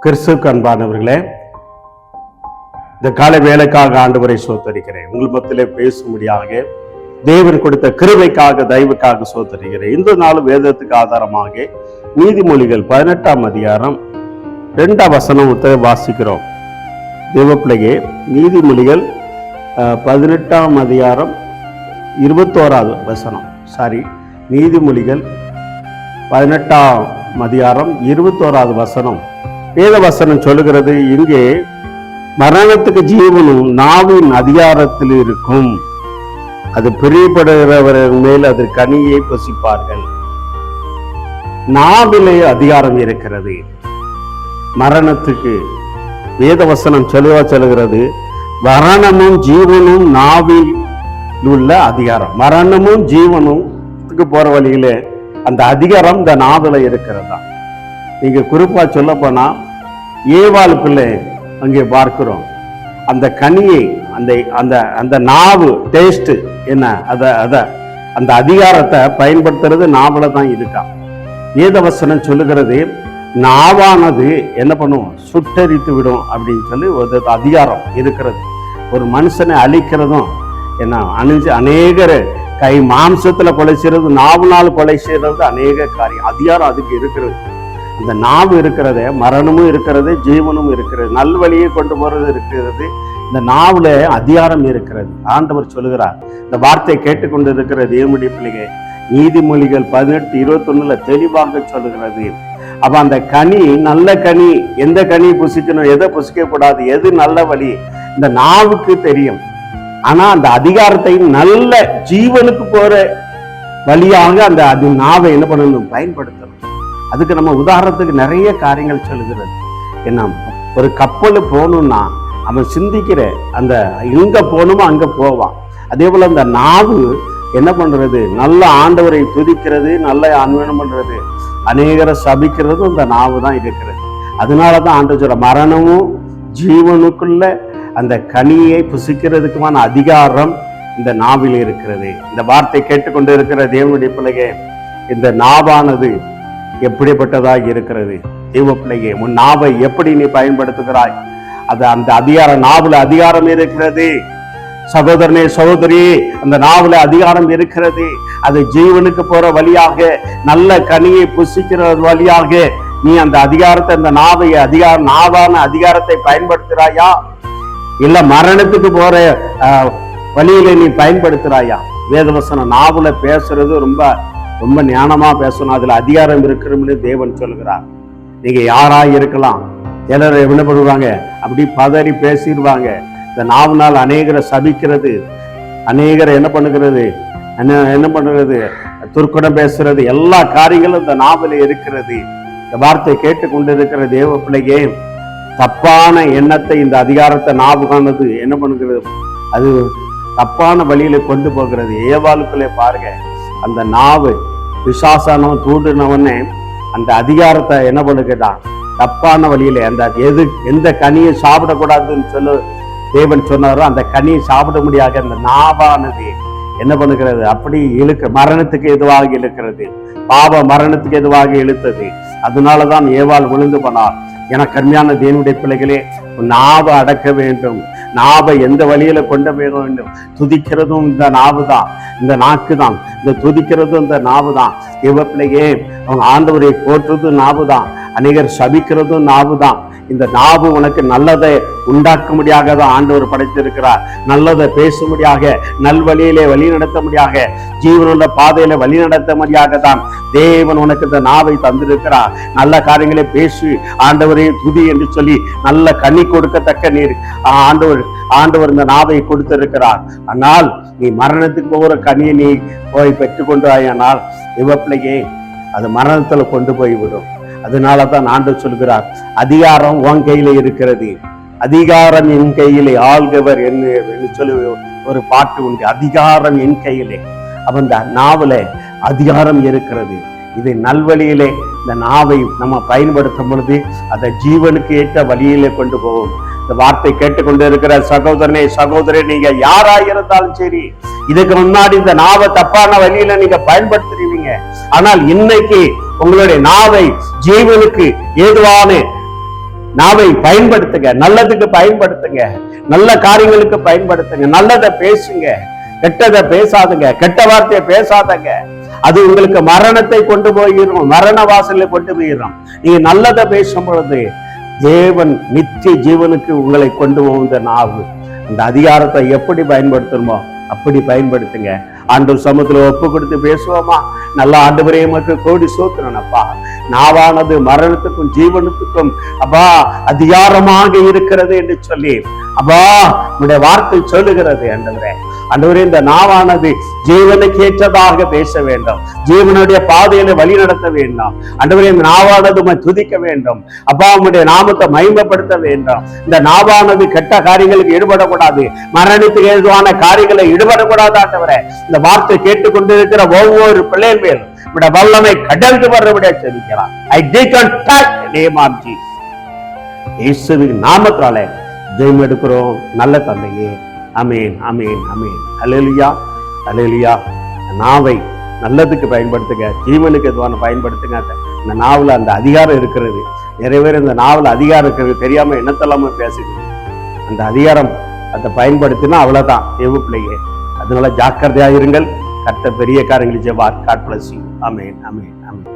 கிறிஸ்துவுக்கு அன்பானவர்களே, இந்த காலை வேலைக்காக ஆண்டவரை சோத்தரிக்கிறேன். உங்கள் மத்தியிலே பேசும்படியாக தேவன் கொடுத்த கிருபைக்காக தயவுக்காக சோத்தரிக்கிறேன். இந்த நாள் வேதத்துக்கு ஆதாரமாக நீதிமொழிகள் 18ஆம் அதிகாரம் 2ஆம் வசனத்தை வாசிக்கிறோம். தேவ பிள்ளையே, நீதிமொழிகள் 18ஆம் அதிகாரம் 21வது வசனம். நீதிமொழிகள் 18ஆம் அதிகாரம் 21வது வசனம். வேத வசனம் சொல்லுகிறது, இங்கே மரணத்துக்கு ஜீவனும் நாவின் அதிகாரத்தில் இருக்கும், அது பிரியப்படுகிறவர்கள் மேல் அது கனியை புசிப்பார்கள். நாவிலே அதிகாரம் இருக்கிறது. மரணத்துக்கு வேத வசனம் சொல்லுகிறது, மரணமும் ஜீவனும் நாவில் உள்ள அதிகாரம். மரணமும் ஜீவனும் போற வழியில அந்த அதிகாரம் இந்த நாவில இருக்கிறதா. நீங்க குறிப்பா சொல்ல போனா ஏவாள் பிள்ளை அங்கே பார்க்கிறோம். அந்த கனியை அந்த நாவு டேஸ்ட் என்ன, அந்த அதிகாரத்தை பயன்படுத்துறது நாவல தான் இருக்கா. வேதவசனம் சொல்லுகிறது, நாவானது என்ன பண்ணும், சுட்டரித்து விடும் அப்படின்னு சொல்லி ஒரு அதிகாரம் இருக்கிறது. ஒரு மனுஷனை அழிக்கிறதும் என்ன, அநேகர் கை மாம்சத்துல கொலை செய்யறது, நாவுனால் கொலை செய்யறது அநேக காரியம், அதிகாரம் அதுக்கு இருக்கிறது. அந்த நாவு இருக்கிறத, மரணமும் இருக்கிறது, ஜீவனும் இருக்கிறது, நல்வழியை கொண்டு போறது இருக்கிறது. இந்த நாவுல அதிகாரம் இருக்கிறது. ஆண்டவர் சொல்லுகிறார். இந்த வார்த்தையை கேட்டுக்கொண்டு இருக்கிற தேவனுடைய பிள்ளைங்க, நீதிமொழிகள் 18:21 தெளிவாக சொல்லுகிறது. அப்ப அந்த கனி நல்ல கனி, எந்த கனி புசிக்கணும், எதை புசிக்க கூடாது, எது நல்ல வழி, இந்த நாவுக்கு தெரியும். ஆனா அந்த அதிகாரத்தை நல்ல ஜீவனுக்கு போற வழியாக அந்த நாவை என்ன பண்ணணும், பயன்படுத்தணும். அதுக்கு நம்ம உதாரணத்துக்கு நிறைய காரியங்கள் சொல்லுகிறது. என்ன, ஒரு கப்பல் போகணும்னா அவன் சிந்திக்கிற அந்த எங்க போகணுமோ அங்க போவான். அதே போல அந்த நாவு என்ன பண்றது, நல்ல ஆண்டவரை துதிக்கிறது, நல்ல அன்வனம் பண்றது, அநேகரை சபிக்கிறது இந்த நாவு தான் இருக்கிறது. அதனாலதான் ஆண்டவர் சொல்ற, மரணமும் ஜீவனுக்குள்ள அந்த கனியை புசிக்கிறதுக்குமான அதிகாரம் இந்த நாவில் இருக்கிறது. இந்த வார்த்தை கேட்டுக்கொண்டு இருக்கிற தேவனுடைய பிள்ளையே, இந்த நாவானது எப்படிப்பட்டதாக இருக்கிறது. தேவ பிள்ளையே, உன் நாவை எப்படி நீ பயன்படுத்துகிறாய், அது அந்த அதிகாரம் நாவுல அதிகாரம் இருக்கிறது. சகோதரனே சகோதரி, அந்த நாவுல அதிகாரம் இருக்கிறது. அது ஜீவனுக்கு போற வழியாக, நல்ல கனியை புசிக்கிற வழியாக நீ அந்த அதிகாரத்தை, அந்த நாவான அதிகாரத்தை பயன்படுத்துறாயா, இல்ல மரணத்துக்கு போற வழியில நீ பயன்படுத்துறாயா? வேதவசனம் நாவுல பேசுறது ரொம்ப ரொம்ப ஞானமா பேசணும். அதுல அதிகாரம் இருக்கிறோம்னு தேவன் சொல்லுகிறார். நீங்க யாரா இருக்கலாம், சிலர் என்ன பண்ணுவாங்க, அப்படி பதறி பேசிடுவாங்க. இந்த நாவுனால் அநேகரை சபிக்கிறது, அநேகரை என்ன பண்ணுகிறது, துர்க்குணம் பேசுறது, எல்லா காரியங்களும் இந்த நாவில இருக்கிறது. இந்த வார்த்தை கேட்டுக்கொண்டு இருக்கிற தேவ பிள்ளையே, தப்பான எண்ணத்தை இந்த அதிகாரத்தை நாவுகானது என்ன பண்ணுகிறது, அது தப்பான வழியில கொண்டு போகிறது. ஏவாளுக்குள்ளே பாருங்க, அந்த நாவு பிசாசானவன் தூண்டினவனே அந்த அதிகாரத்தை என்ன பண்ணுகிறான், தப்பான வழியில எந்த கனியை சாப்பிடக்கூடாதுன்னு தேவன் சொன்னாரோ அந்த கனியை சாப்பிட முடியாத அந்த நாவானது என்ன பண்ணுகிறது, அப்படி மரணத்துக்கு எதுவாக இழுக்கிறது, பாவ மரணத்துக்கு எதுவாக இழுத்தது. அதனாலதான் ஏவாள் விழுந்து போனார். எனக்கு அருமையான தேவனுடைய பிள்ளைகளே, நாவை அடக்க வேண்டும். நாவை எந்த வழியில கொண்டு போக வேண்டும். துதிக்கிறதும் இந்த நாவு தான், இந்த நாக்கு தான். இந்த துதிக்கிறதும் இந்த நாவு தான். தேவ பிள்ளையே, அவங்க ஆண்டவரை போற்றுறதும் நாவு தான், அநேகர் சபிக்கிறதும் நாவு தான். இந்த நாவு உனக்கு நல்லதை உண்டாக்கும்படியாக தான் ஆண்டவர் படைத்திருக்கிறார். நல்லதை பேசும்படியாக, நல்வழியிலே வழி நடத்தும்படியாக, ஜீவனுள்ள பாதையில வழி நடத்தும்படியாக தான் தேவன் உனக்கு இந்த நாவை தந்திருக்கிறார். நல்ல காரியங்களை பேசி ஆண்டவரே துதி என்று சொல்லி நல்ல கனி கொடுக்கத்தக்க நீர் ஆண்டவர் இந்த நாவை கொடுத்திருக்கிறார். ஆனால் நீ மரணத்துக்கு போகிற கனியை நீ போய் பெற்றுக்கொண்டாயானால் இவப்பிள்ளையே அது மரணத்துல கொண்டு போய்விடும். அதனாலதான் ஆண்டவர் சொல்கிறார், அதிகாரம் உன் கையில இருக்கிறது, அதிகாரம் என் கையிலே, ஆள்கவர் என்று சொல்லி ஒரு பாட்டு உண்டு. அதிகாரம் என் கையிலே. அவன் நாவல அதிகாரம் இருக்கிறது. இதை நல்வழியிலே இந்த நாவை நம்ம பயன்படுத்தும் பொழுது அதை ஜீவனுக்கு ஏற்ற வழியிலே கொண்டு போகும். இந்த வார்த்தை கேட்டுக்கொண்டு இருக்கிற சகோதரனே சகோதரி, நீங்க யாரா இருந்தாலும் சரி, இதுக்கு முன்னாடி இந்த நாவை தப்பான வழியில நீங்க பயன்படுத்துறீங்க. ஆனால் இன்னைக்கு உங்களுடைய நாவை ஜீவனுக்கு ஏதுவான நாவை பயன்படுத்துங்க, நல்லதுக்கு பயன்படுத்துங்க, நல்ல காரியங்களுக்கு பயன்படுத்துங்க, நல்லதை பேசுங்க, கெட்டதை பேசாதுங்க, கெட்ட வார்த்தையை பேசாதங்க. அது உங்களுக்கு மரணத்தை கொண்டு போயிடும், மரண வாசலை கொண்டு போயிடும். நீங்க நல்லதை பேசும் பொழுது தேவன் நித்திய ஜீவனுக்கு உங்களை கொண்டு போகிற நாவு. அந்த அதிகாரத்தை எப்படி பயன்படுத்தணுமோ அப்படி பயன்படுத்துங்க. ஆண்டவர் சமூகத்துல ஒப்பு கொடுத்து பேசுவோமா? நல்ல ஆண்டவரே உமக்கு கோடி சோத்திரனப்பா. நாவானது மரணத்துக்கும் ஜீவனுக்கும் அப்பா அதிகாரமாக இருக்கிறது என்று சொல்லி அப்பா உடைய வார்த்தை சொல்லுகிறது. ஆண்டவரே இந்த நாவானது ஜீவனுக்கு ஏற்றதாக பேச வேண்டும், ஜீவனுடைய பாதையில வழி நடத்த வேண்டும். ஆண்டவரே இந்த நாவானது உம்மை துதிக்க வேண்டும் அப்பா, உம்முடைய நாமத்தை மகிமைப்படுத்த வேண்டும். இந்த நாவானது கெட்ட காரியங்களுக்கு ஈடுபடக்கூடாது, மரணத்துக்கு ஏதுவான காரியங்களை ஈடுபடக்கூடாது. ஆண்டவரே இந்த வார்த்தை கேட்டுக்கொண்டிருக்கிற ஒவ்வொரு பிள்ளைகள் மேல் உம்முடைய வல்லமை கடந்து வர்றபடியா செபிக்கிறார். I decontact the name of Jesus. இயேசுவின் நாமத்தாலே ஜெயம் எடுக்கிறோம் நல்ல தந்தையே. ஆமென், ஆமென், ஆமென். அல்லேலூயா, அல்லேலூயா. நாவை நல்லதுக்கு பயன்படுத்துங்க, ஜீவனுக்கு எதுவான பயன்படுத்துங்க. இந்த நாவல அந்த அதிகாரம் இருக்கிறது. நிறைய பேர் இந்த நாவல அதிகாரம் இருக்கிறது தெரியாம என்னத்தெல்லாம பேசுது. அந்த அதிகாரம் அதை பயன்படுத்தினா அவ்வளவுதான் தேவ பிள்ளையே. அதனால ஜாக்கிரதையா இருங்கள். கர்த்தர் பெரிய காரியங்களை செய்வார். God bless you. Amen, amen, amen.